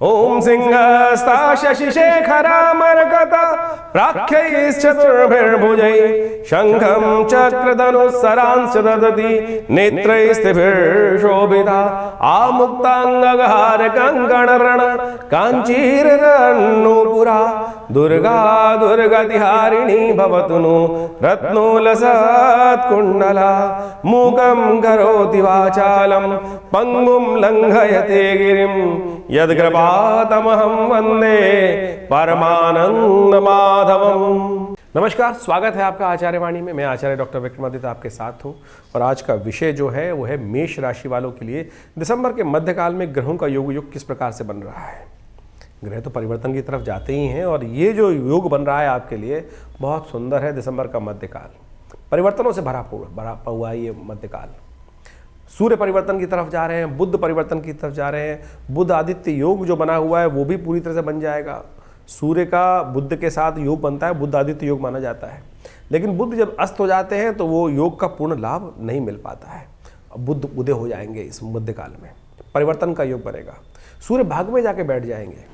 ओम सिंहस्ता शशिशेखरामर्गत प्राख्यैश्चतुर्भिर्भुजैः शंखं चक्रधनुस्सरांश्च ददति नेत्रैस्त्रिभिर्शोभिता आमुक्ताङ्गहारकङ्कणरण काञ्चीरन्नूपुरा दुर्गा दुर्गतिहारिणी भवतु नो रत्नोलसत्कुण्डला मूकं करोति वाचालं पंगुं लंघयते गिरिं यद्कृपातमहं वन्दे परमानंद माधवम। नमस्कार, स्वागत है आपका आचार्य वाणी में। मैं आचार्य डॉक्टर विक्रमादित्य आपके साथ हूं और आज का विषय जो है वो है मेष राशि वालों के लिए दिसंबर के मध्यकाल में ग्रहों का योग किस प्रकार से बन रहा है। ग्रह तो परिवर्तन की तरफ जाते ही हैं और ये जो योग बन रहा है आपके लिए बहुत सुंदर है। दिसंबर का मध्यकाल परिवर्तनों से भरा हुआ ये मध्यकाल। सूर्य परिवर्तन की तरफ जा रहे हैं, बुध परिवर्तन की तरफ जा रहे हैं। बुध आदित्य योग जो बना हुआ है वो भी पूरी तरह से बन जाएगा। सूर्य का बुध के साथ योग बनता है, बुध आदित्य योग माना जाता है। लेकिन बुध जब अस्त हो जाते हैं तो वो योग का पूर्ण लाभ नहीं मिल पाता है। अब बुध उदय हो जाएंगे इस मध्यकाल में, परिवर्तन का योग बनेगा। सूर्य भाग में जाके बैठ जाएंगे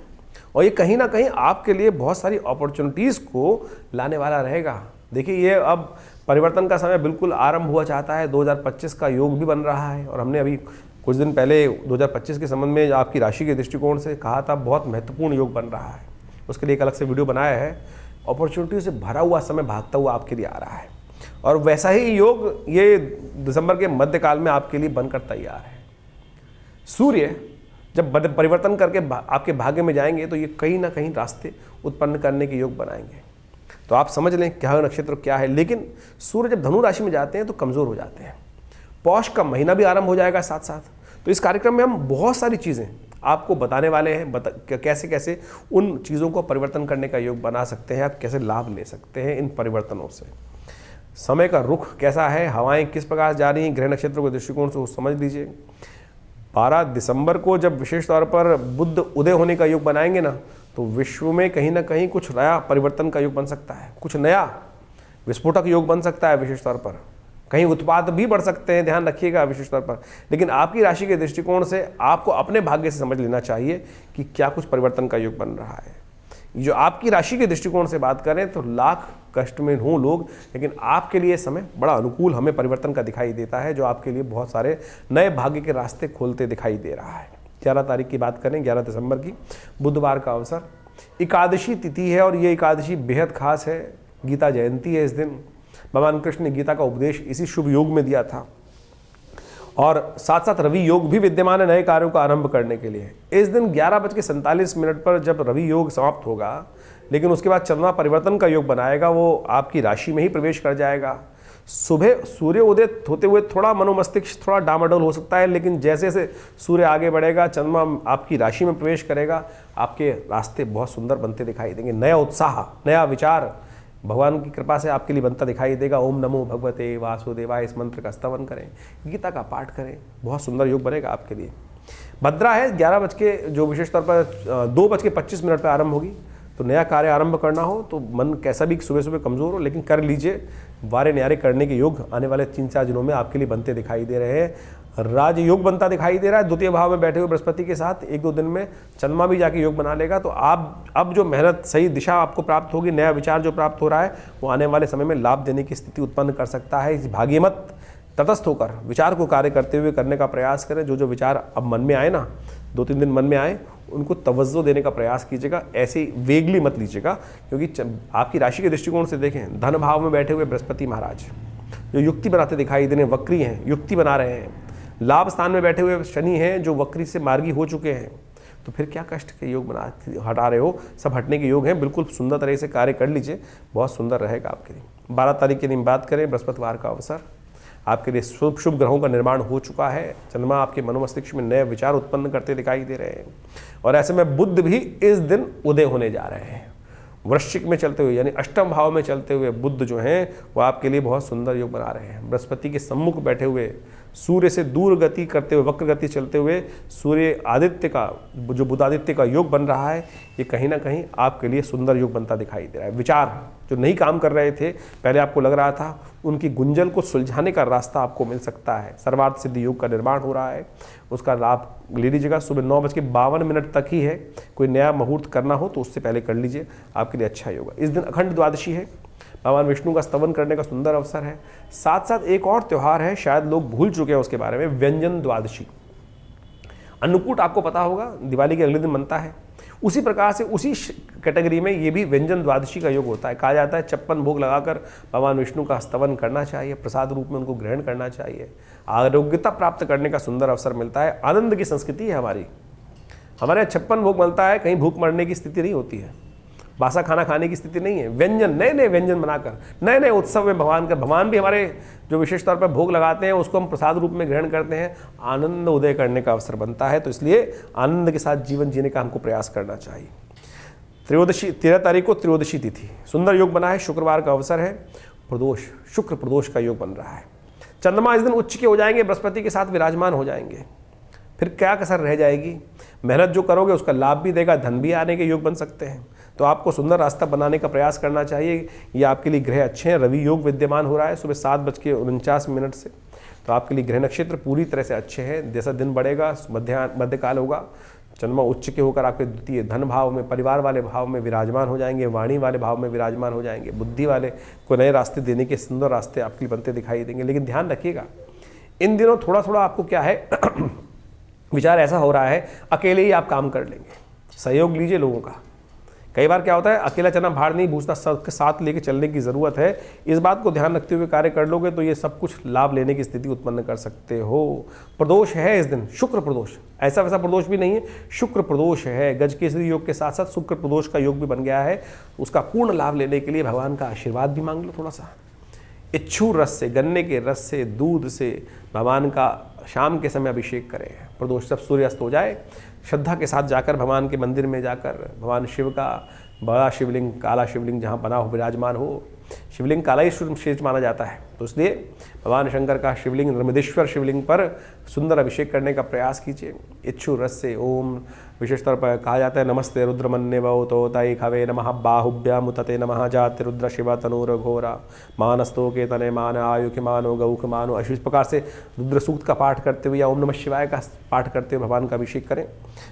और ये कहीं ना कहीं आपके लिए बहुत सारी अपॉर्चुनिटीज़ को लाने वाला रहेगा। देखिए, ये अब परिवर्तन का समय बिल्कुल आरंभ हुआ चाहता है। 2025 का योग भी बन रहा है और हमने अभी कुछ दिन पहले 2025 के संबंध में आपकी राशि के दृष्टिकोण से कहा था बहुत महत्वपूर्ण योग बन रहा है। उसके लिए एक अलग से वीडियो बनाया है। अपॉर्चुनिटी से भरा हुआ समय भागता हुआ आपके लिए आ रहा है और वैसा ही योग ये दिसंबर के मध्यकाल में आपके लिए बनकर तैयार है। सूर्य जब परिवर्तन करके आपके भाग्य में जाएंगे तो ये कहीं ना कहीं रास्ते उत्पन्न करने के योग बनाएंगे। तो आप समझ लें क्या नक्षत्र क्या है। लेकिन सूर्य जब धनु राशि में जाते हैं तो कमज़ोर हो जाते हैं। पौष का महीना भी आरंभ हो जाएगा साथ साथ। तो इस कार्यक्रम में हम बहुत सारी चीज़ें आपको बताने वाले हैं, कैसे कैसे उन चीज़ों को परिवर्तन करने का योग बना सकते हैं, आप कैसे लाभ ले सकते हैं इन परिवर्तनों से। समय का रुख कैसा है, हवाएं किस प्रकार जा रही हैं ग्रह नक्षत्रों के दृष्टिकोण से वो समझ लीजिए। 12 दिसंबर को जब विशेष तौर पर बुध उदय होने का योग बनाएंगे ना, तो विश्व में कहीं ना कहीं कुछ नया परिवर्तन का योग बन सकता है, कुछ नया विस्फोटक योग बन सकता है विशेष तौर पर। कहीं उत्पाद भी बढ़ सकते हैं, ध्यान रखिएगा विशेष तौर पर। लेकिन आपकी राशि के दृष्टिकोण से आपको अपने भाग्य से समझ लेना चाहिए कि क्या कुछ परिवर्तन का योग बन रहा है। जो आपकी राशि के दृष्टिकोण से बात करें तो लाख कष्ट में हों लोग, लेकिन आपके लिए समय बड़ा अनुकूल हमें परिवर्तन का दिखाई देता है, जो आपके लिए बहुत सारे नए भाग्य के रास्ते खोलते दिखाई दे रहा है। 11 तारीख की बात करें, 11 दिसंबर की, बुधवार का अवसर, एकादशी तिथि है और ये एकादशी बेहद खास है। गीता जयंती है इस दिन। भगवान कृष्ण ने गीता का उपदेश इसी शुभ योग में दिया था और साथ साथ रवि योग भी विद्यमान है नए कार्यों का आरंभ करने के लिए। इस दिन 11:47 पर जब रवि योग समाप्त होगा, लेकिन उसके बाद चंद्रमा परिवर्तन का योग बनाएगा, वो आपकी राशि में ही प्रवेश कर जाएगा। सुबह सूर्य उदय होते हुए थोड़ा मनोमस्तिष्क थोड़ा डामाडोल हो सकता है, लेकिन जैसे जैसे सूर्य आगे बढ़ेगा, चंद्रमा आपकी राशि में प्रवेश करेगा, आपके रास्ते बहुत सुंदर बनते दिखाई देंगे। नया उत्साह, नया विचार भगवान की कृपा से आपके लिए बनता दिखाई देगा। ओम नमो भगवते वासुदेवाय, इस मंत्र का स्तवन करें, गीता का पाठ करें, बहुत सुंदर योग बनेगा आपके लिए। भद्रा है, 11 बज के जो विशेष तौर पर 2:25 पर आरंभ होगी। तो नया कार्य आरंभ करना हो तो मन कैसा भी सुबह सुबह कमज़ोर हो, लेकिन कर लीजिए। वारे न्यारे करने के योग आने वाले 3-4 दिनों में आपके लिए बनते दिखाई दे रहे हैं। राजयोग बनता दिखाई दे रहा है द्वितीय भाव में बैठे हुए बृहस्पति के साथ। 1-2 दिन में चंद्रमा भी जाके योग बना लेगा। तो आप अब जो मेहनत, सही दिशा आपको प्राप्त होगी, नया विचार जो प्राप्त हो रहा है वो आने वाले समय में लाभ देने की स्थिति उत्पन्न कर सकता है। इस भाग्य मत तटस्थ होकर विचार को कार्य करते हुए करने का प्रयास करें। जो जो विचार अब मन में आए ना, 2-3 दिन मन में आए, उनको तवज्जो देने का प्रयास कीजिएगा। ऐसे वेगली मत लीजिएगा, क्योंकि आपकी राशि के दृष्टिकोण से देखें, धन भाव में बैठे हुए बृहस्पति महाराज जो युक्ति बनाते दिखाई दे रहे हैं, वक्री हैं, युक्ति बना रहे हैं। लाभ स्थान में बैठे हुए शनि हैं जो वक्री से मार्गी हो चुके हैं। तो फिर क्या कष्ट के योग हटा रहे हो, सब हटने के योग हैं। बिल्कुल सुंदर तरह से कार्य कर लीजिए, बहुत सुंदर रहेगा आपके लिए। 12 तारीख के दिन बात करें, बृहस्पतिवार का अवसर, आपके लिए शुभ ग्रहों का निर्माण हो चुका है। चंद्रमा आपके मनोमस्तिष्क में नए विचार उत्पन्न करते दिखाई दे रहे हैं और ऐसे में बुध भी इस दिन उदय होने जा रहे हैं। वृश्चिक में चलते हुए यानी अष्टम भाव में चलते हुए बुध जो हैं वो आपके लिए बहुत सुंदर योग बना रहे हैं। बृहस्पति के सम्मुख बैठे हुए सूर्य से दूर गति करते हुए, वक्र गति चलते हुए सूर्य आदित्य का, जो बुधादित्य का योग बन रहा है, ये कहीं ना कहीं आपके लिए सुंदर योग बनता दिखाई दे रहा है। विचार जो नहीं काम कर रहे थे, पहले आपको लग रहा था, उनकी गुंजन को सुलझाने का रास्ता आपको मिल सकता है। सर्वार्थ सिद्धि योग का निर्माण हो रहा है, उसका लाभ ले लीजिएगा। सुबह 9:52 तक ही है, कोई नया मुहूर्त करना हो तो उससे पहले कर लीजिए, आपके लिए अच्छा ही होगा। इस दिन अखंड द्वादशी है, भगवान विष्णु का स्तवन करने का सुंदर अवसर है। साथ साथ एक और त्यौहार है, शायद लोग भूल चुके हैं उसके बारे में, व्यंजन द्वादशी। अन्नकूट आपको पता होगा दिवाली के अगले दिन बनता है, उसी प्रकार से उसी कैटेगरी में ये भी व्यंजन द्वादशी का योग होता है। कहा जाता है 56 भोग लगाकर भगवान विष्णु का स्तवन करना चाहिए, प्रसाद रूप में उनको ग्रहण करना चाहिए, आरोग्यता प्राप्त करने का सुंदर अवसर मिलता है। आनंद की संस्कृति है हमारे यहाँ 56 भोग बनता है, कहीं भूख मरने की स्थिति नहीं होती है, बासा खाना खाने की स्थिति नहीं है। व्यंजन, नए नए व्यंजन बनाकर नए नए उत्सव में भगवान भी हमारे जो विशेष तौर पर भोग लगाते हैं उसको हम प्रसाद रूप में ग्रहण करते हैं, आनंद उदय करने का अवसर बनता है। तो इसलिए आनंद के साथ जीवन जीने का हमको प्रयास करना चाहिए। 13 तारीख को त्रयोदशी तिथि, सुंदर योग बना है, शुक्रवार का अवसर है, प्रदोष, शुक्र प्रदोष का योग बन रहा है। चंद्रमा इस दिन उच्च के हो जाएंगे, बृहस्पति के साथ विराजमान हो जाएंगे। फिर क्या कसर रह जाएगी? मेहनत जो करोगे उसका लाभ भी देगा, धन भी आने के योग बन सकते हैं। तो आपको सुंदर रास्ता बनाने का प्रयास करना चाहिए। ये आपके लिए ग्रह अच्छे हैं। रवि योग विद्यमान हो रहा है सुबह 7:49 से, तो आपके लिए ग्रह नक्षत्र पूरी तरह से अच्छे हैं। जैसा दिन बढ़ेगा मध्यकाल होगा, चंद्रमा उच्च के होकर आपके द्वितीय धन भाव में, परिवार वाले भाव में विराजमान हो जाएंगे, वाणी वाले भाव में विराजमान हो जाएंगे, बुद्धि वाले को नए रास्ते देने के सुंदर रास्ते आपके बनते दिखाई देंगे। लेकिन ध्यान रखिएगा, इन दिनों थोड़ा थोड़ा आपको क्या है विचार ऐसा हो रहा है अकेले ही आप काम कर लेंगे, सहयोग लीजिए लोगों का। कई बार क्या होता है, अकेला चना भाड़ नहीं भूजता, सबके साथ लेके चलने की ज़रूरत है। इस बात को ध्यान रखते हुए कार्य कर लोगे तो ये सब कुछ लाभ लेने की स्थिति उत्पन्न कर सकते हो। प्रदोष है इस दिन, शुक्र प्रदोष, ऐसा वैसा प्रदोष भी नहीं है, शुक्र प्रदोष है। गजकेसरी योग के साथ साथ शुक्र प्रदोष का योग भी बन गया है। उसका पूर्ण लाभ लेने के लिए भगवान का आशीर्वाद भी मांग लो थोड़ा सा। इच्छू रस से, गन्ने के रस से, दूध से भगवान का शाम के समय अभिषेक करें। प्रदोष जब सूर्यास्त हो जाए, श्रद्धा के साथ जाकर भगवान के मंदिर में जाकर भगवान शिव का बड़ा शिवलिंग, काला शिवलिंग जहाँ बना हो, विराजमान हो, शिवलिंग काला ही श्रेष्ठ माना जाता है, तो इसलिए भगवान शंकर का शिवलिंग, नर्मदेश्वर शिवलिंग पर सुंदर अभिषेक करने का प्रयास कीजिए। इच्छु रस से ओम, विशेष तौर पर कहा जाता है नमस्ते रुद्रमन्ये वो ताई खवे नमः बाहुभ्याम उतते नमः जाति रुद्र शिवा तनूर घोरा मानस्तो के तने मान आयुख मानो गौख मानो। इस प्रकार से रुद्र सूक्त का पाठ करते हुए या ओम नमः शिवाय का पाठ करते हुए भगवान का अभिषेक करें।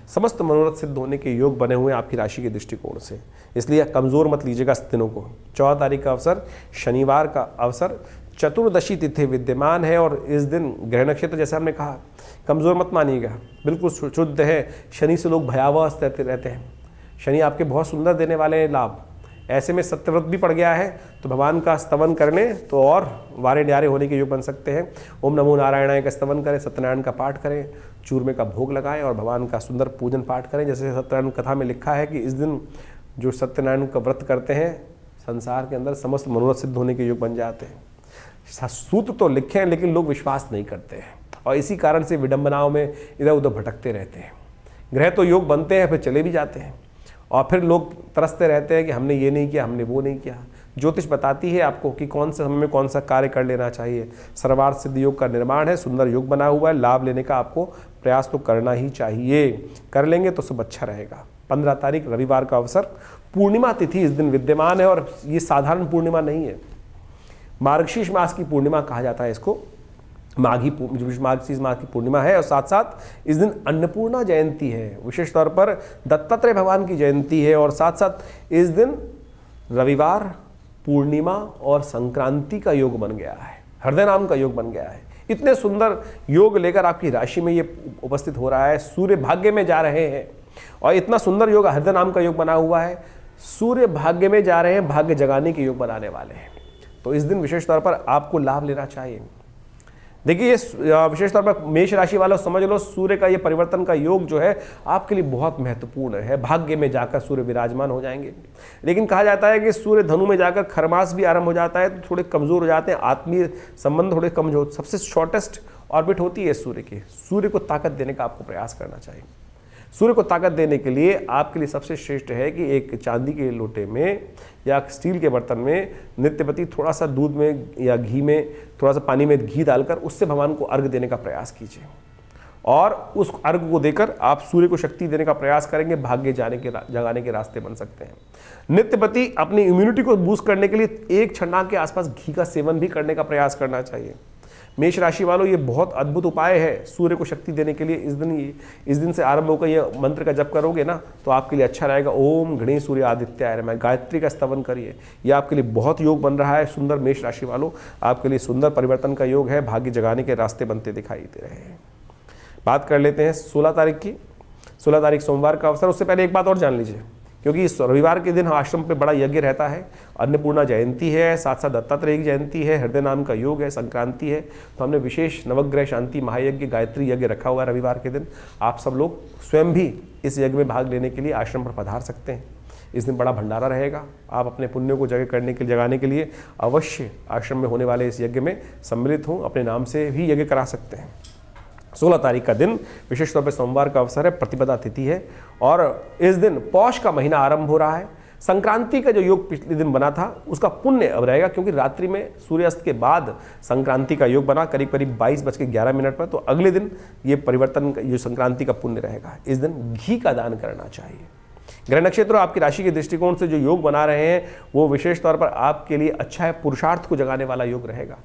समस्त मनोरथ सिद्ध होने के योग बने हुए आपकी राशि के दृष्टिकोण से, इसलिए कमज़ोर मत लीजिएगा इस दिनों को। 14 तारीख का अवसर, शनिवार का अवसर, चतुर्दशी तिथि विद्यमान है और इस दिन ग्रह नक्षत्र जैसे हमने कहा कमज़ोर मत मानिएगा, बिल्कुल शुद्ध है। शनि से लोग भयावह रहते हैं, शनि आपके बहुत सुंदर देने वाले हैं लाभ। ऐसे में सत्यव्रत भी पड़ गया है तो भगवान का स्तवन करने तो और वारे न्यारे होने के योग बन सकते हैं। ओम नमो नारायणाय का स्तवन करें, सत्यनारायण का पाठ करें, चूरमे का भोग लगाएं और भगवान का सुंदर पूजन पाठ करें। जैसे सत्यनारायण कथा में लिखा है कि इस दिन जो सत्यनारायण का व्रत करते हैं संसार के अंदर समस्त मनोरथ सिद्ध होने के योग बन जाते हैं। सूत्र तो लिखे हैं लेकिन लोग विश्वास नहीं करते हैं और इसी कारण से विडंबनाओं में इधर उधर भटकते रहते हैं। ग्रह तो योग बनते हैं फिर चले भी जाते हैं और फिर लोग तरसते रहते हैं कि हमने ये नहीं किया, हमने वो नहीं किया। ज्योतिष बताती है आपको कि कौन से समय में कौन सा कार्य कर लेना चाहिए। सर्वार्थ सिद्ध योग का निर्माण है, सुंदर योग बना हुआ है, लाभ लेने का आपको प्रयास तो करना ही चाहिए। कर लेंगे तो सब अच्छा रहेगा। 15 तारीख रविवार का अवसर, पूर्णिमा तिथि इस दिन विद्यमान है और ये साधारण पूर्णिमा नहीं है, मार्गशीर्ष मास की पूर्णिमा कहा जाता है इसको। मार्गशीर्ष मास की पूर्णिमा है और साथ साथ इस दिन अन्नपूर्णा जयंती है। विशेष तौर पर दत्तात्रेय भगवान की जयंती है और साथ साथ इस दिन रविवार, पूर्णिमा और संक्रांति का योग बन गया है, हृदय नाम का योग बन गया है। इतने सुंदर योग लेकर आपकी राशि में ये उपस्थित हो रहा है। सूर्य भाग्य में जा रहे हैं और इतना सुंदर योग, हृदय नाम का योग बना हुआ है। सूर्य भाग्य में जा रहे हैं, भाग्य जगाने के योग बनाने वाले हैं। तो इस दिन विशेष तौर पर आपको लाभ लेना चाहिए। देखिए ये विशेष तौर पर मेष राशि वालों समझ लो, सूर्य का ये परिवर्तन का योग जो है आपके लिए बहुत महत्वपूर्ण है। भाग्य में जाकर सूर्य विराजमान हो जाएंगे। लेकिन कहा जाता है कि सूर्य धनु में जाकर खरमास भी आरंभ हो जाता है तो थोड़े कमज़ोर हो जाते हैं, आत्मीय संबंध थोड़े कमजोर। सबसे शॉर्टेस्ट ऑर्बिट होती है सूर्य की। सूर्य को ताकत देने का आपको प्रयास करना चाहिए। सूर्य को ताकत देने के लिए आपके लिए सबसे श्रेष्ठ है कि एक चांदी के लोटे में या स्टील के बर्तन में नित्यपति थोड़ा सा दूध में या घी में, थोड़ा सा पानी में घी डालकर उससे भगवान को अर्घ देने का प्रयास कीजिए और उस अर्घ को देकर आप सूर्य को शक्ति देने का प्रयास करेंगे, भाग्य जगाने के रास्ते बन सकते हैं। नित्यपति अपनी इम्यूनिटी को बूस्ट करने के लिए 1 छन्ना के आसपास घी का सेवन भी करने का प्रयास करना चाहिए। मेष राशि वालों, ये बहुत अद्भुत उपाय है सूर्य को शक्ति देने के लिए। इस दिन से आरंभ होकर ये मंत्र का जप करोगे ना तो आपके लिए अच्छा रहेगा। ओम गणेश सूर्य आदित्याय नमः, गायत्री का स्तवन करिए, ये आपके लिए बहुत योग बन रहा है। सुंदर मेष राशि वालों, आपके लिए सुंदर परिवर्तन का योग है, भाग्य जगाने के रास्ते बनते दिखाई दे रहे हैं। बात कर लेते हैं 16 तारीख की। 16 तारीख सोमवार का अवसर। उससे पहले एक बात और जान लीजिए, क्योंकि इस रविवार के दिन आश्रम पे बड़ा यज्ञ रहता है। अन्नपूर्णा जयंती है, साथ साथ दत्तात्रेय की जयंती है, हृदय नाम का योग है, संक्रांति है, तो हमने विशेष नवग्रह शांति महायज्ञ गायत्री यज्ञ रखा हुआ है रविवार के दिन। आप सब लोग स्वयं भी इस यज्ञ में भाग लेने के लिए आश्रम पर पधार सकते हैं। इस दिन बड़ा भंडारा रहेगा। आप अपने पुण्यों को जगाने के लिए अवश्य आश्रम में होने वाले इस यज्ञ में सम्मिलित हों। अपने नाम से भी यज्ञ करा सकते हैं। 16 तारीख का दिन विशेष तौर पर सोमवार का अवसर है, प्रतिपदा तिथि है और इस दिन पौष का महीना आरंभ हो रहा है। संक्रांति का जो योग पिछले दिन बना था उसका पुण्य अब रहेगा, क्योंकि रात्रि में सूर्यास्त के बाद संक्रांति का योग बना करीब 22:11 पर। तो अगले दिन ये परिवर्तन जो संक्रांति का पुण्य रहेगा। इस दिन घी का दान करना चाहिए। ग्रह नक्षत्र आपकी राशि के दृष्टिकोण से जो योग बना रहे हैं वो विशेष तौर पर आपके लिए अच्छा है, पुरुषार्थ को जगाने वाला योग रहेगा।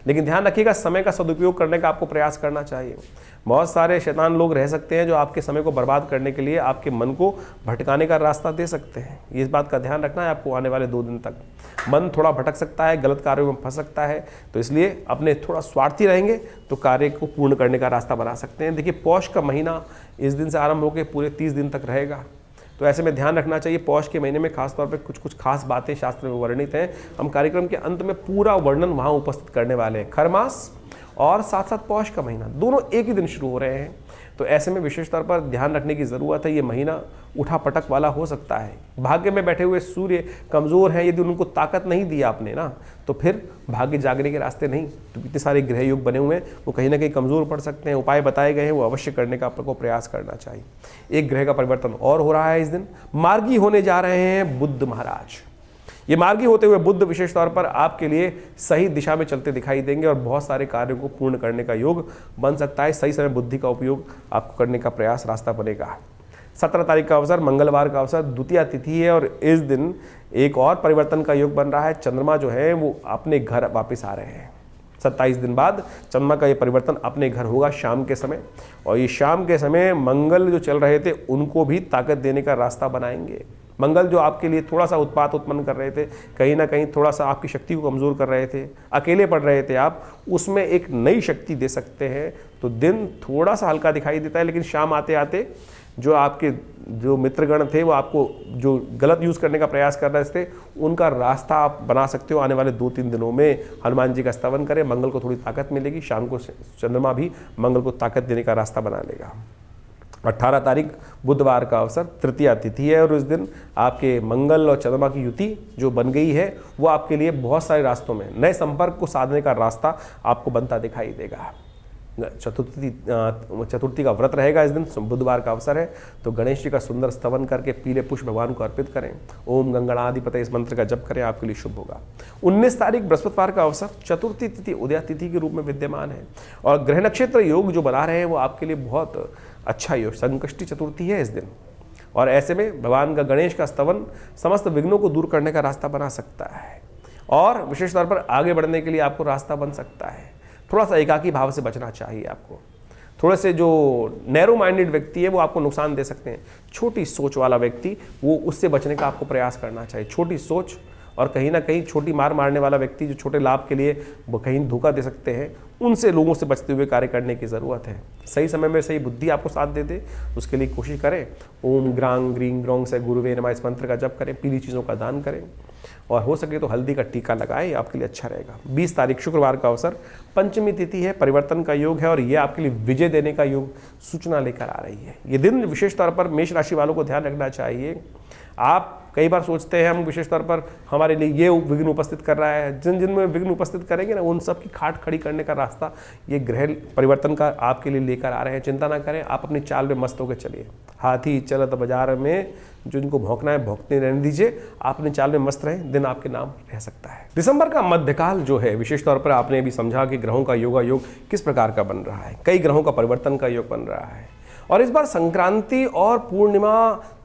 लेकिन ध्यान रखिएगा, समय का सदुपयोग करने का आपको प्रयास करना चाहिए। बहुत सारे शैतान लोग रह सकते हैं जो आपके समय को बर्बाद करने के लिए आपके मन को भटकाने का रास्ता दे सकते हैं। इस बात का ध्यान रखना है आपको। आने वाले 2 दिन तक मन थोड़ा भटक सकता है, गलत कार्यों में फंस सकता है, तो इसलिए अपने थोड़ा स्वार्थी रहेंगे तो कार्य को पूर्ण करने का रास्ता बना सकते हैं। देखिए, पौष का महीना इस दिन से आरंभ होकर पूरे 30 दिन तक रहेगा, तो ऐसे में ध्यान रखना चाहिए। पौष के महीने में खासतौर पर कुछ खास बातें शास्त्र में वर्णित हैं। हम कार्यक्रम के अंत में पूरा वर्णन वहाँ उपस्थित करने वाले हैं। खरमास और साथ साथ पौष का महीना दोनों एक ही दिन शुरू हो रहे हैं, तो ऐसे में विशेष तौर पर ध्यान रखने की ज़रूरत है। ये महीना उठा पटक वाला हो सकता है। भाग्य में बैठे हुए सूर्य कमज़ोर हैं, यदि उनको ताकत नहीं दी आपने ना, तो फिर भाग्य जागने के रास्ते नहीं। तो इतने सारे ग्रह योग बने हुए हैं, वो कहीं ना कहीं कमज़ोर पड़ सकते हैं। उपाय बताए गए हैं, वो अवश्य करने का आपको प्रयास करना चाहिए। एक ग्रह का परिवर्तन और हो रहा है इस दिन। मार्गी होने जा रहे हैं बुद्ध महाराज। ये मार्गी होते हुए बुद्ध विशेष तौर पर आपके लिए सही दिशा में चलते दिखाई देंगे और बहुत सारे कार्यों को पूर्ण करने का योग बन सकता है। सही समय बुद्धि का उपयोग आपको करने का प्रयास रास्ता बनेगा। 17 तारीख का अवसर, मंगलवार का अवसर, द्वितीया तिथि है और इस दिन एक और परिवर्तन का योग बन रहा है। चंद्रमा जो है वो अपने घर वापस आ रहे हैं। 27 दिन बाद चंद्रमा का ये परिवर्तन अपने घर होगा शाम के समय, और ये शाम के समय मंगल जो चल रहे थे उनको भी ताकत देने का रास्ता बनाएंगे। मंगल जो आपके लिए थोड़ा सा उत्पात उत्पन्न कर रहे थे, कहीं ना कहीं थोड़ा सा आपकी शक्ति को कमज़ोर कर रहे थे, अकेले पड़ रहे थे आप, उसमें एक नई शक्ति दे सकते हैं। तो दिन थोड़ा सा हल्का दिखाई देता है, लेकिन शाम आते आते जो आपके जो मित्रगण थे वो आपको जो गलत यूज़ करने का प्रयास कर रहे थे उनका रास्ता आप बना सकते हो। आने वाले 2-3 दिनों में हनुमान जी का स्तवन करें, मंगल को थोड़ी ताकत मिलेगी। शाम को चंद्रमा भी मंगल को ताकत देने का रास्ता बना लेगा। 18 तारीख बुधवार का अवसर, तृतीया तिथि है और उस दिन आपके मंगल और चंद्रमा की युति जो बन गई है वो आपके लिए बहुत सारे रास्तों में नए संपर्क को साधने का रास्ता आपको बनता दिखाई देगा। चतुर्थी का व्रत रहेगा इस दिन, बुधवार का अवसर है, तो गणेश जी का सुंदर स्तवन करके पीले पुष्प भगवान को अर्पित करें। ओम गंगणाधिपते इस मंत्र का जप करें, आपके लिए शुभ होगा। 19 तारीख बृहस्पतिवार का अवसर, चतुर्थी तिथि उदया तिथि के रूप में विद्यमान है और ग्रह नक्षत्र योग जो बना रहे हैं वो आपके लिए बहुत अच्छा योग। संकष्टी चतुर्थी है इस दिन और ऐसे में भगवान का गणेश का स्तवन समस्त विघ्नों को दूर करने का रास्ता बना सकता है और विशेष तौर पर आगे बढ़ने के लिए आपको रास्ता बन सकता है। थोड़ा सा एकाकी भाव से बचना चाहिए आपको। थोड़े से जो नैरो माइंडेड व्यक्ति है वो आपको नुकसान दे सकते हैं। छोटी सोच वाला व्यक्ति, वो उससे बचने का आपको प्रयास करना चाहिए। छोटी सोच और कहीं ना कहीं छोटी मार मारने वाला व्यक्ति जो छोटे लाभ के लिए वो कहीं धोखा दे सकते हैं, उनसे लोगों से बचते हुए कार्य करने की ज़रूरत है। सही समय में सही बुद्धि आपको साथ दे दे, उसके लिए कोशिश करें। ओम ग्रांग ग्रीं ग्रोंग से गुरुवे नमः इस मंत्र का जप करें, पीली चीज़ों का दान करें और हो सके तो हल्दी का टीका लगाएं, आपके लिए अच्छा रहेगा। 20 तारीख शुक्रवार का अवसर, पंचमी तिथि है, परिवर्तन का योग है और ये आपके लिए विजय देने का योग सूचना लेकर आ रही है। ये दिन विशेष तौर पर मेष राशि वालों को ध्यान रखना चाहिए। आप कई बार सोचते हैं हम विशेष तौर पर हमारे लिए ये विघ्न उपस्थित कर रहा है, जिन जिन में विघ्न उपस्थित करेंगे ना उन सब की खाट खड़ी करने का रास्ता ये ग्रह परिवर्तन का आपके लिए लेकर आ रहे हैं। चिंता ना करें, आप अपनी चाल में मस्त होकर चलिए। हाथी चलत बाजार में, जो इनको भौंकना है भौंकते रहने दीजिए, आप अपनी चाल में मस्त रहें, दिन आपके नाम रह सकता है। दिसंबर का मध्यकाल जो है विशेष तौर पर आपने भी समझा कि ग्रहों का योगा योग किस प्रकार का बन रहा है, कई ग्रहों का परिवर्तन का योग बन रहा है और इस बार संक्रांति और पूर्णिमा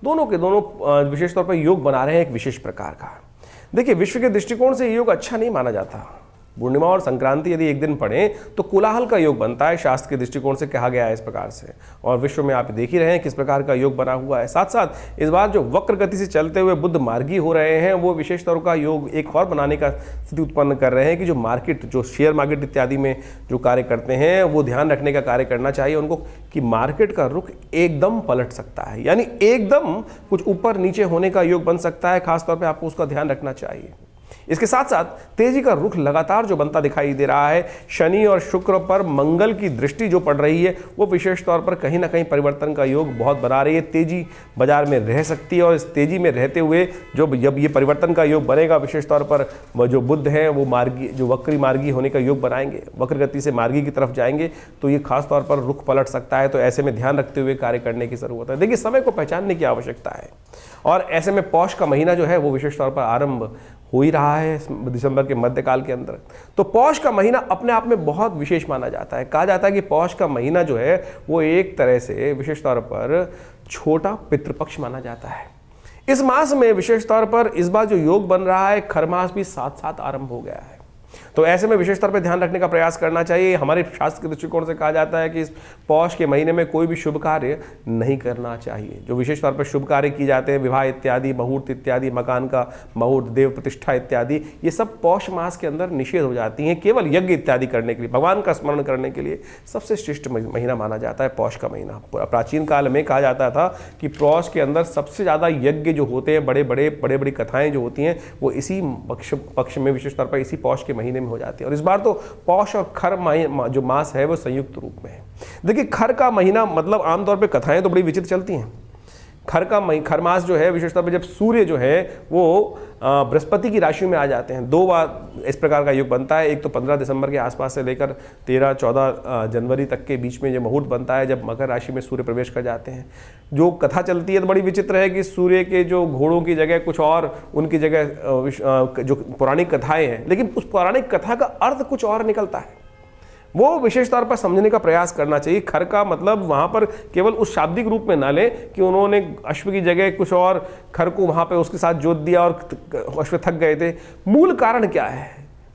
दोनों के दोनों विशेष तौर पर योग बना रहे हैं एक विशेष प्रकार का। देखिए, विश्व के दृष्टिकोण से योग अच्छा नहीं माना जाता। पूर्णिमा और संक्रांति यदि एक दिन पड़े तो कोलाहल का योग बनता है, शास्त्र के दृष्टिकोण से कहा गया है इस प्रकार से, और विश्व में आप देख ही रहे हैं किस प्रकार का योग बना हुआ है। साथ साथ इस बार जो वक्र गति से चलते हुए बुध मार्गी हो रहे हैं वो विशेष तौर का योग एक और बनाने का स्थिति उत्पन्न कर रहे हैं कि जो मार्केट, जो शेयर मार्केट इत्यादि में जो कार्य करते हैं वो ध्यान रखने का कार्य करना चाहिए उनको कि मार्केट का रुख एकदम पलट सकता है, यानी एकदम कुछ ऊपर नीचे होने का योग बन सकता है। खासतौर पर आपको उसका ध्यान रखना चाहिए। इसके साथ साथ तेजी का रुख लगातार जो बनता दिखाई दे रहा है, शनि और शुक्र पर मंगल की दृष्टि जो पड़ रही है वो विशेष तौर पर कहीं ना कहीं परिवर्तन का योग बहुत बना रही है। तेजी बाजार में रह सकती है और इस तेजी में रहते हुए जब ये परिवर्तन का योग बनेगा विशेष तौर पर जो बुध हैं वो मार्गी, जो वक्री मार्गी होने का योग बनाएंगे, वक्र गति से मार्गी की तरफ जाएंगे तो ये खास तौर पर रुख पलट सकता है। तो ऐसे में ध्यान रखते हुए कार्य करने की जरूरत है। देखिए, समय को पहचानने की आवश्यकता है और ऐसे में पौष का महीना जो है वो विशेष तौर पर आरंभ हो ही रहा है दिसंबर के मध्यकाल के अंदर। तो पौष का महीना अपने आप में बहुत विशेष माना जाता है। कहा जाता है कि पौष का महीना जो है वो एक तरह से विशेष तौर पर छोटा पितृपक्ष माना जाता है। इस मास में विशेष तौर पर इस बार जो योग बन रहा है, खरमास भी साथ साथ आरंभ हो गया है। तो ऐसे में विशेष तौर पर ध्यान रखने का प्रयास करना चाहिए। हमारे शास्त्र के दृष्टिकोण से कहा जाता है कि इस पौष के महीने में कोई भी शुभ कार्य नहीं करना चाहिए। जो विशेष तौर पर शुभ कार्य किए जाते हैं, विवाह इत्यादि, मुहूर्त इत्यादि, मकान का मुहूर्त, देव प्रतिष्ठा इत्यादि, ये सब पौष मास के अंदर निषेध हो जाती हैं। केवल यज्ञ इत्यादि करने के लिए, भगवान का स्मरण करने के लिए सबसे श्रेष्ठ महीना माना जाता है पौष का महीना। प्राचीन काल में कहा जाता था कि पौष के अंदर सबसे ज़्यादा यज्ञ जो होते हैं, बड़े बड़ी कथाएं जो होती हैं वो इसी पक्ष में विशेष तौर पर इसी पौष के महीने में हो जाती है। और इस बार तो पौष और खर जो मास है वो संयुक्त रूप में है। देखिए, खर का महीना मतलब आमतौर पे कथाएं तो बड़ी विचित्र चलती हैं। खर मास जो है विशेष तौर पर जब सूर्य जो है वो बृहस्पति की राशि में आ जाते हैं, दो बार इस प्रकार का योग बनता है। एक तो 15 दिसंबर के आसपास से लेकर 13-14 जनवरी तक के बीच में जो मुहूर्त बनता है जब मकर राशि में सूर्य प्रवेश कर जाते हैं। जो कथा चलती है तो बड़ी विचित्र है कि सूर्य के जो घोड़ों की जगह कुछ और, उनकी जगह जो पौराणिक कथाएं हैं, लेकिन उस पौराणिक कथा का अर्थ कुछ और निकलता है। वो विशेष तौर पर समझने का प्रयास करना चाहिए। खर का मतलब वहाँ पर केवल उस शाब्दिक रूप में ना ले कि उन्होंने अश्व की जगह कुछ और खर को वहाँ पे उसके साथ जोत दिया और अश्व थक गए थे। मूल कारण क्या है?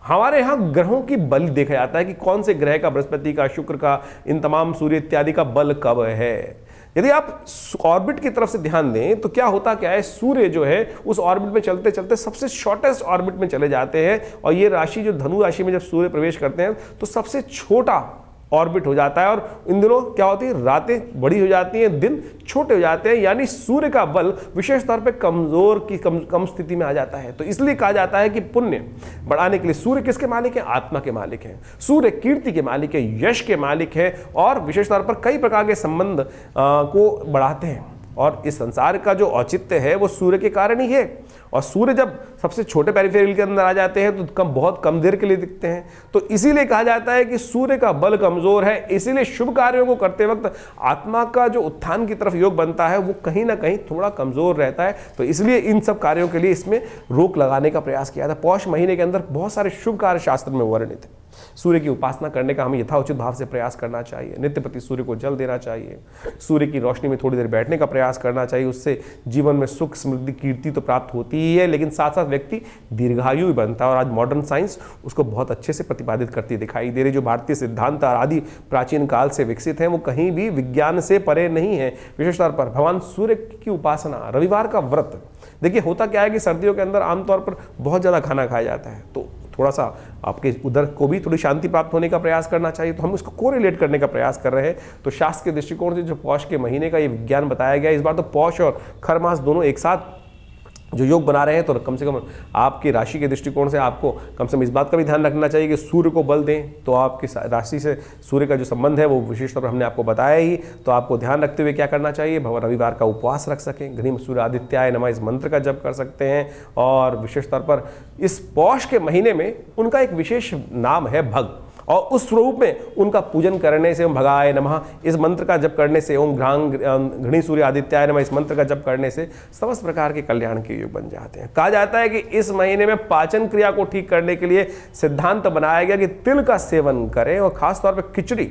हमारे यहाँ ग्रहों की बल देखा जाता है कि कौन से ग्रह का, बृहस्पति का, शुक्र का, इन तमाम सूर्य इत्यादि का बल कब है। यदि आप ऑर्बिट की तरफ से ध्यान दें तो क्या होता क्या है, सूर्य जो है उस ऑर्बिट में चलते चलते सबसे शॉर्टेस्ट ऑर्बिट में चले जाते हैं और ये राशि जो धनु राशि में जब सूर्य प्रवेश करते हैं तो सबसे छोटा ऑर्बिट हो जाता है और इन दिनों क्या होती है, रातें बड़ी हो जाती हैं, दिन छोटे हो जाते हैं, यानी सूर्य का बल विशेष तौर पे कमजोर की कम स्थिति में आ जाता है। तो इसलिए कहा जाता है कि पुण्य बढ़ाने के लिए सूर्य किसके मालिक हैं? आत्मा के मालिक हैं। सूर्य कीर्ति के मालिक है, यश के मालिक है और विशेष तौर पर कई प्रकार के संबंध को बढ़ाते हैं और इस संसार का जो औचित्य है वो सूर्य के कारण ही है। और सूर्य जब सबसे छोटे पेरिफेरल के अंदर आ जाते हैं तो बहुत कम देर के लिए दिखते हैं। तो इसीलिए कहा जाता है कि सूर्य का बल कमजोर है, इसीलिए शुभ कार्यों को करते वक्त आत्मा का जो उत्थान की तरफ योग बनता है वो कहीं ना कहीं थोड़ा कमजोर रहता है। तो इसलिए इन सब कार्यों के लिए इसमें रोक लगाने का प्रयास किया था। पौष महीने के अंदर बहुत सारे शुभ कार्य शास्त्र में वर्णित है। सूर्य की उपासना करने का हमें यथाउचित भाव से प्रयास करना चाहिए। नित्य प्रति सूर्य को जल देना चाहिए। सूर्य की रोशनी में थोड़ी देर बैठने का प्रयास करना चाहिए। उससे जीवन में सुख, समृद्धि, कीर्ति तो प्राप्त होती ही है, लेकिन साथ साथ व्यक्ति दीर्घायु भी बनता है और आज मॉडर्न साइंस उसको बहुत अच्छे से प्रतिपादित करती दिखाई दे रही। जो भारतीय सिद्धांत आदि प्राचीन काल से विकसित हैं वो कहीं भी विज्ञान से परे नहीं है। विशेष तौर पर भगवान सूर्य की उपासना, रविवार का व्रत। देखिए, होता क्या है कि सर्दियों के अंदर आमतौर पर बहुत ज़्यादा खाना खाया जाता है, तो थोड़ा सा आपके उधर को भी थोड़ी शांति प्राप्त होने का प्रयास करना चाहिए। तो हम उसको कोरिलेट करने का प्रयास कर रहे हैं। तो शास्त्र के दृष्टिकोण से जो पौष के महीने का ये विज्ञान बताया गया, इस बार तो पौष और खर मास दोनों एक साथ जो योग बना रहे हैं तो कम से कम आपकी राशि के दृष्टिकोण से आपको कम से कम इस बात का भी ध्यान रखना चाहिए कि सूर्य को बल दें। तो आपकी राशि से सूर्य का जो संबंध है वो विशेष तौर पर हमने आपको बताया ही, तो आपको ध्यान रखते हुए क्या करना चाहिए, रविवार का उपवास रख सकें, घनी सूर्य आदित्याय नमः इस मंत्र का जप कर सकते हैं। और विशेष तौर पर इस पौष के महीने में उनका एक विशेष नाम है भग, और उस स्वरूप में उनका पूजन करने से, ओम भगाय नमः इस मंत्र का जप करने से, ओम घृणी सूर्य आदित्याय नमः इस मंत्र का जप करने से समस्त प्रकार के कल्याण के योग बन जाते हैं। कहा जाता है कि इस महीने में पाचन क्रिया को ठीक करने के लिए सिद्धांत बनाया गया कि तिल का सेवन करें, और खासतौर पर खिचड़ी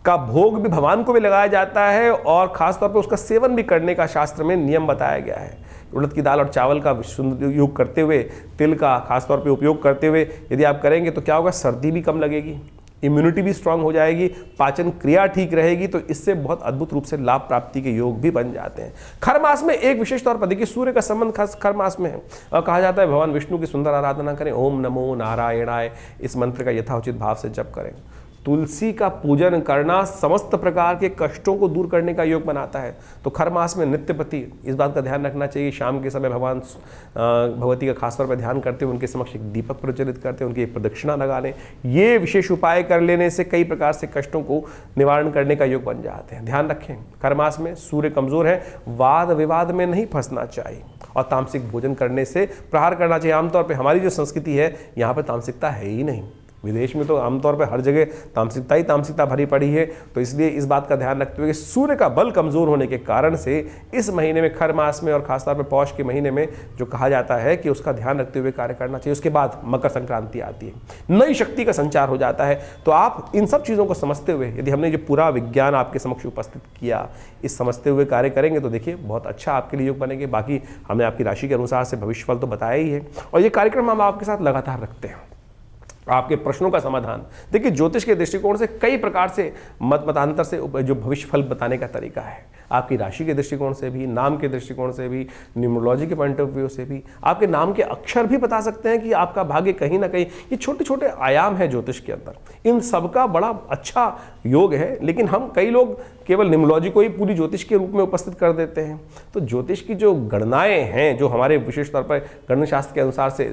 का भोग भी भगवान को भी लगाया जाता है, और खासतौर पर उसका सेवन भी करने का शास्त्र में नियम बताया गया है। उड़द की दाल और चावल का उपयोग करते हुए, तिल का खासतौर पे उपयोग करते हुए यदि आप करेंगे तो क्या होगा, सर्दी भी कम लगेगी, इम्यूनिटी भी स्ट्रांग हो जाएगी, पाचन क्रिया ठीक रहेगी, तो इससे बहुत अद्भुत रूप से लाभ प्राप्ति के योग भी बन जाते हैं। खर मास में एक विशेष तौर पर देखिए सूर्य का संबंध खास खर मास में है, और कहा जाता है भगवान विष्णु की सुंदर आराधना करें, ओम नमो नारायणाय इस मंत्र का यथाउचित भाव से जप करें। तुलसी का पूजन करना समस्त प्रकार के कष्टों को दूर करने का योग बनाता है। तो खर मास में नित्यपति इस बात का ध्यान रखना चाहिए, शाम के समय भगवान भगवती का खासतौर पर ध्यान करते हुए उनके समक्ष एक दीपक प्रज्वलित करते हैं, उनकी एक प्रदक्षिणा लगा लें। ये विशेष उपाय कर लेने से कई प्रकार से कष्टों को निवारण करने का योग बन जाते हैं। ध्यान रखें, खर मास में सूर्य कमजोर है, वाद विवाद में नहीं फंसना चाहिए, और तामसिक भोजन करने से प्रहार करना चाहिए। आमतौर पर हमारी जो संस्कृति है यहाँ पर तामसिकता है ही नहीं, विदेश में तो आमतौर पर हर जगह तामसिकता ही तामसिकता भरी पड़ी है। तो इसलिए इस बात का ध्यान रखते हुए कि सूर्य का बल कमजोर होने के कारण से इस महीने में, खर मास में और खासतौर पर पौष के महीने में जो कहा जाता है कि उसका ध्यान रखते हुए कार्य करना चाहिए। उसके बाद मकर संक्रांति आती है, नई शक्ति का संचार हो जाता है। तो आप इन सब चीज़ों को समझते हुए, यदि हमने जो पूरा विज्ञान आपके समक्ष उपस्थित किया, इस समझते हुए कार्य करेंगे तो देखिए बहुत अच्छा आपके लिए योग बनेंगे। बाकी हमने आपकी राशि के अनुसार से भविष्यफल तो बताया ही है, और ये कार्यक्रम हम आपके साथ लगातार रखते हैं। आपके प्रश्नों का समाधान देखिए, ज्योतिष के दृष्टिकोण से कई प्रकार से मतांतर से जो भविष्य फल बताने का तरीका है, आपकी राशि के दृष्टिकोण से भी, नाम के दृष्टिकोण से भी, न्यूमरोलॉजी के पॉइंट ऑफ व्यू से भी, आपके नाम के अक्षर भी बता सकते हैं कि आपका भाग्य कहीं ना कहीं, ये छोटे छोटे आयाम है ज्योतिष के अंदर, इन सबका बड़ा अच्छा योग है। लेकिन हम कई लोग केवल न्यूमरोलॉजी को ही पूरी ज्योतिष के रूप में उपस्थित कर देते हैं। तो ज्योतिष की जो गणनाएं हैं, जो हमारे विशेष तौर पर गणनाशास्त्र के अनुसार से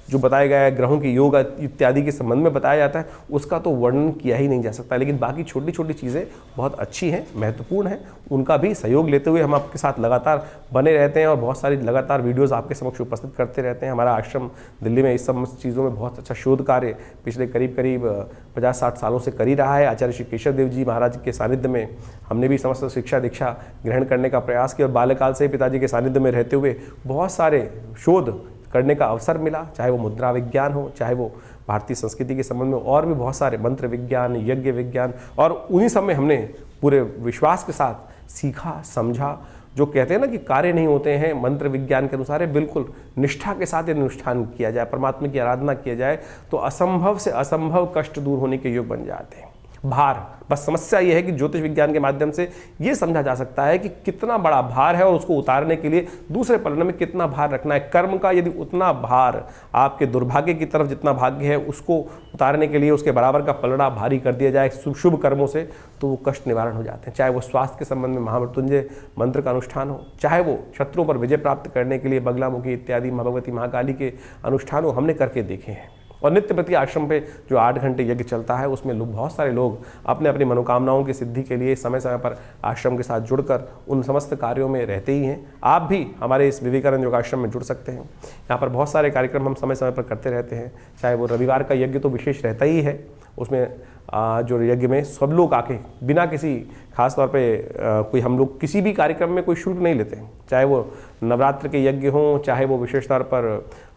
जो बताया गया है, ग्रहों की योग इत्यादि के संबंध में बताया जाता है, उसका तो वर्णन किया ही नहीं जा सकता। लेकिन बाकी छोटी छोटी चीज़ें बहुत अच्छी हैं, महत्वपूर्ण हैं, उनका भी सहयोग लेते हुए हम आपके साथ लगातार बने रहते हैं, और बहुत सारी लगातार वीडियोज़ आपके समक्ष उपस्थित करते रहते हैं। हमारा आश्रम दिल्ली में इस सब चीज़ों में बहुत अच्छा शोध कार्य पिछले करीब 50-60 सालों से कर ही रहा है। आचार्य श्री केशव देव जी महाराज के सानिध्य में हमने भी समस्त शिक्षा दीक्षा ग्रहण करने का प्रयास किया, और बाल्यकाल से पिताजी के सानिध्य में रहते हुए बहुत सारे शोध करने का अवसर मिला, चाहे वो मुद्रा विज्ञान हो, चाहे वो भारतीय संस्कृति के संबंध में और भी बहुत सारे मंत्र विज्ञान, यज्ञ विज्ञान, और उन्हीं सब में हमने पूरे विश्वास के साथ सीखा, समझा। जो कहते हैं ना कि कार्य नहीं होते हैं, मंत्र विज्ञान के अनुसार है, बिल्कुल निष्ठा के साथ यदि अनुष्ठान किया जाए, परमात्मा की आराधना किया जाए, तो असंभव से असंभव कष्ट दूर होने के योग बन जाते हैं। भार, बस समस्या यह है कि ज्योतिष विज्ञान के माध्यम से ये समझा जा सकता है कि कितना बड़ा भार है, और उसको उतारने के लिए दूसरे पलड़े में कितना भार रखना है। कर्म का यदि उतना भार, आपके दुर्भाग्य की तरफ जितना भाग्य है उसको उतारने के लिए उसके बराबर का पलड़ा भारी कर दिया जाए शुभ कर्मों से, तो वो कष्ट निवारण हो जाते हैं। चाहे वो स्वास्थ्य के संबंध में महामृत्युंजय मंत्र का अनुष्ठान हो, चाहे वो शत्रुओं पर विजय प्राप्त करने के लिए बगलामुखी इत्यादि भगवती महाकाली के अनुष्ठान हो, हमने करके देखे हैं। और नित्यप्रति आश्रम पे जो 8 घंटे यज्ञ चलता है, उसमें बहुत सारे लोग अपने अपनी मनोकामनाओं की सिद्धि के लिए समय समय पर आश्रम के साथ जुड़कर उन समस्त कार्यों में रहते ही हैं। आप भी हमारे इस विवेकानंद योगाश्रम में जुड़ सकते हैं। यहाँ पर बहुत सारे कार्यक्रम हम समय समय पर करते रहते हैं। चाहे वो रविवार का यज्ञ तो विशेष रहता ही है, उसमें जो यज्ञ में सब लोग आके बिना किसी खास तौर पे कोई, हम लोग किसी भी कार्यक्रम में कोई शुल्क नहीं लेते हैं। चाहे वो नवरात्र के यज्ञ हों, चाहे वो विशेष तौर पर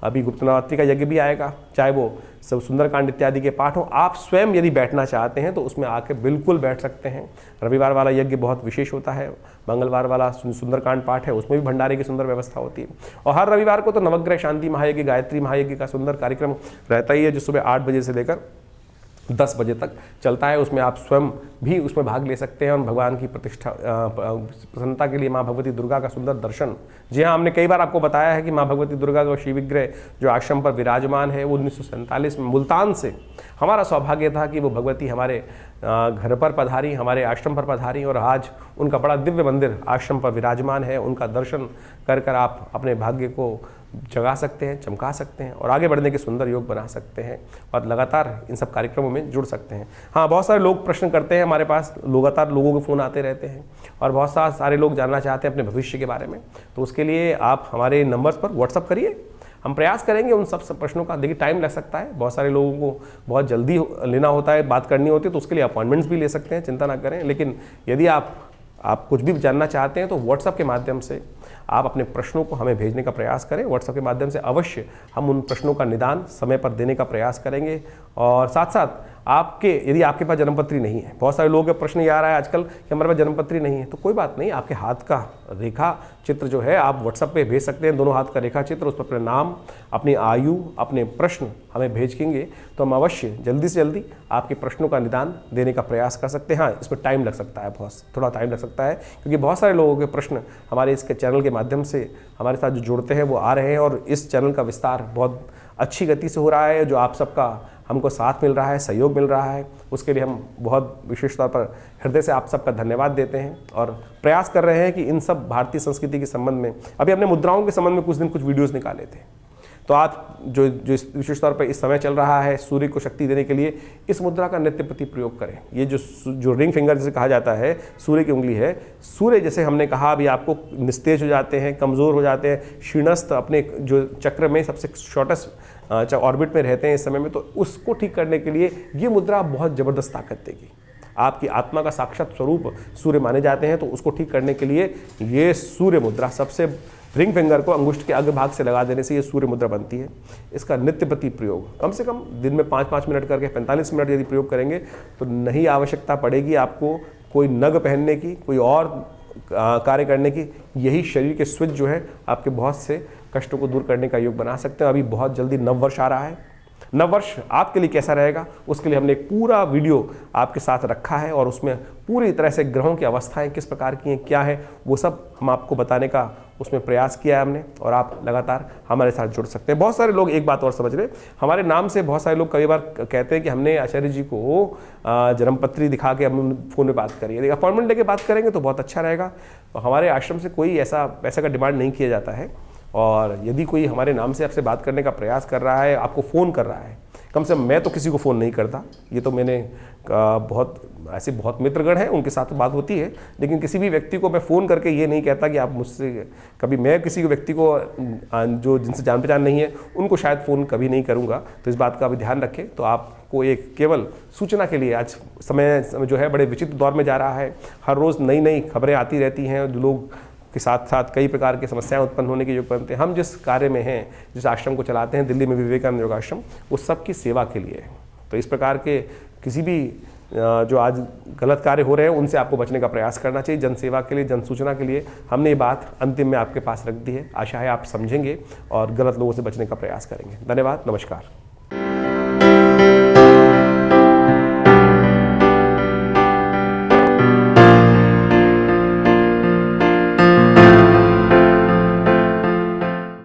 अभी गुप्त नवरात्रि का यज्ञ भी आएगा, चाहे वो सब सुंदरकांड इत्यादि के पाठ हों, आप स्वयं यदि बैठना चाहते हैं तो उसमें आके बिल्कुल बैठ सकते हैं। रविवार वाला यज्ञ बहुत विशेष होता है, मंगलवार वाला सुंदरकांड पाठ है, उसमें भी भंडारे की सुंदर व्यवस्था होती है। और हर रविवार को तो नवग्रह शांति महायज्ञ, गायत्री महायज्ञ का सुंदर कार्यक्रम रहता ही है, जो सुबह 8 बजे से लेकर 10 बजे तक चलता है। उसमें आप स्वयं भी उसमें भाग ले सकते हैं, और भगवान की प्रतिष्ठा प्रसन्नता के लिए माँ भगवती दुर्गा का सुंदर दर्शन। जी हाँ, हमने कई बार आपको बताया है कि माँ भगवती दुर्गा का शिव विग्रह जो आश्रम पर विराजमान है, वो 1947 में मुल्तान से हमारा सौभाग्य था कि वो भगवती हमारे घर पर पधारी, हमारे आश्रम पर पधारी और आज उनका बड़ा दिव्य मंदिर आश्रम पर विराजमान है। उनका दर्शन कर कर आप अपने भाग्य को जगा सकते हैं, चमका सकते हैं और आगे बढ़ने के सुंदर योग बना सकते हैं और लगातार इन सब कार्यक्रमों में जुड़ सकते हैं। हाँ, बहुत सारे लोग प्रश्न करते हैं, हमारे पास लगातार लोगों के फ़ोन आते रहते हैं और बहुत सारे लोग जानना चाहते हैं अपने भविष्य के बारे में। तो उसके लिए आप हमारे नंबर्स पर व्हाट्सअप करिए, हम प्रयास करेंगे उन सब प्रश्नों का। देखिए टाइम लग सकता है, बहुत सारे लोगों को बहुत जल्दी लेना होता है, बात करनी होती है, तो उसके लिए अपॉइंटमेंट्स भी ले सकते हैं, चिंता ना करें। लेकिन यदि आप कुछ भी जानना चाहते हैं तो व्हाट्सएप के माध्यम से आप अपने प्रश्नों को हमें भेजने का प्रयास करें। व्हाट्सएप के माध्यम से अवश्य हम उन प्रश्नों का निदान समय पर देने का प्रयास करेंगे। और साथ साथ यदि आपके पास जन्मपत्री नहीं है, बहुत सारे लोगों का प्रश्न ये आ रहा है आजकल कि हमारे पास जन्मपत्री नहीं है, तो कोई बात नहीं, आपके हाथ का रेखा चित्र जो है आप व्हाट्सएप पे भेज सकते हैं, दोनों हाथ का रेखा चित्र, उस पर अपने नाम, अपनी आयु, अपने प्रश्न हमें भेजेंगे तो हम अवश्य जल्दी से जल्दी आपके प्रश्नों का निदान देने का प्रयास कर सकते हैं। हाँ, इसमें टाइम लग सकता है, थोड़ा टाइम लग सकता है, क्योंकि बहुत सारे लोगों के प्रश्न हमारे इस चैनल के माध्यम से हमारे साथ जो जुड़ते हैं वो आ रहे हैं और इस चैनल का विस्तार बहुत अच्छी गति से हो रहा है। जो आप सबका हमको साथ मिल रहा है, सहयोग मिल रहा है, उसके लिए हम बहुत विशेष तौर पर हृदय से आप सबका धन्यवाद देते हैं और प्रयास कर रहे हैं कि इन सब भारतीय संस्कृति के संबंध में, अभी हमने मुद्राओं के संबंध में कुछ वीडियोस निकाले थे, तो आप जो विशेष तौर पर इस समय चल रहा है सूर्य को शक्ति देने के लिए इस मुद्रा का नित्य प्रति प्रयोग करें। ये जो रिंग फिंगर जिसे कहा जाता है, सूर्य की उंगली है, सूर्य जैसे हमने कहा अभी आपको निस्तेज हो जाते हैं, कमज़ोर हो जाते हैं, क्षीणस्थ अपने जो चक्र में सबसे शॉर्टेस्ट ऑर्बिट में रहते हैं इस समय में, तो उसको ठीक करने के लिए ये मुद्रा बहुत ज़बरदस्त ताकत देगी। आपकी आत्मा का साक्षात स्वरूप सूर्य माने जाते हैं, तो उसको ठीक करने के लिए ये सूर्य मुद्रा सबसे, रिंग फिंगर को अंगुष्ठ के अग्रभाग से लगा देने से ये सूर्य मुद्रा बनती है। इसका नित्य प्रति प्रयोग कम से कम दिन में 5-5 मिनट करके 45 मिनट यदि प्रयोग करेंगे तो नहीं आवश्यकता पड़ेगी आपको कोई नग पहनने की, कोई और कार्य करने की। यही शरीर के स्विच जो है आपके बहुत से कष्टों को दूर करने का योग बना सकते हैं। अभी बहुत जल्दी नववर्ष आ रहा है, नववर्ष आपके लिए कैसा रहेगा उसके लिए हमने एक पूरा वीडियो आपके साथ रखा है और उसमें पूरी तरह से ग्रहों की अवस्थाएं किस प्रकार की हैं, क्या है, वो सब हम आपको बताने का उसमें प्रयास किया है हमने और आप लगातार हमारे साथ जुड़ सकते हैं। बहुत सारे लोग एक बात और समझ रहे, हमारे नाम से बहुत सारे लोग कई बार कहते हैं कि हमने आचार्य जी को जन्मपत्री दिखा के हम फ़ोन में बात करिए, अपॉइंटमेंट लेके बात करेंगे तो बहुत अच्छा रहेगा। हमारे आश्रम से कोई ऐसा पैसा का डिमांड नहीं किया जाता है और यदि कोई हमारे नाम से आपसे बात करने का प्रयास कर रहा है, आपको फ़ोन कर रहा है, कम से कम मैं तो किसी को फ़ोन नहीं करता, ये तो मैंने बहुत मित्रगण हैं उनके साथ बात होती है, लेकिन किसी भी व्यक्ति को मैं फ़ोन करके ये नहीं कहता कि आप मुझसे, कभी मैं किसी व्यक्ति को जो जिनसे जान पहचान नहीं है उनको शायद फ़ोन कभी नहीं करूँगा। तो इस बात का भी ध्यान रखें। तो आपको एक केवल सूचना के लिए, आज समय जो है बड़े विचित्र दौर में जा रहा है, हर रोज़ नई नई खबरें आती रहती हैं, जो लोग के साथ साथ कई प्रकार की समस्याएं उत्पन्न होने के योग बनते हैं। हम जिस कार्य में हैं, जिस आश्रम को चलाते हैं, दिल्ली में विवेकानंद योगाश्रम, वो सबकी सेवा के लिए है। तो इस प्रकार के किसी भी जो आज गलत कार्य हो रहे हैं उनसे आपको बचने का प्रयास करना चाहिए। जन सेवा के लिए, जन सूचना के लिए हमने ये बात अंतिम में आपके पास रख दी है। आशा है आप समझेंगे और गलत लोगों से बचने का प्रयास करेंगे। धन्यवाद, नमस्कार।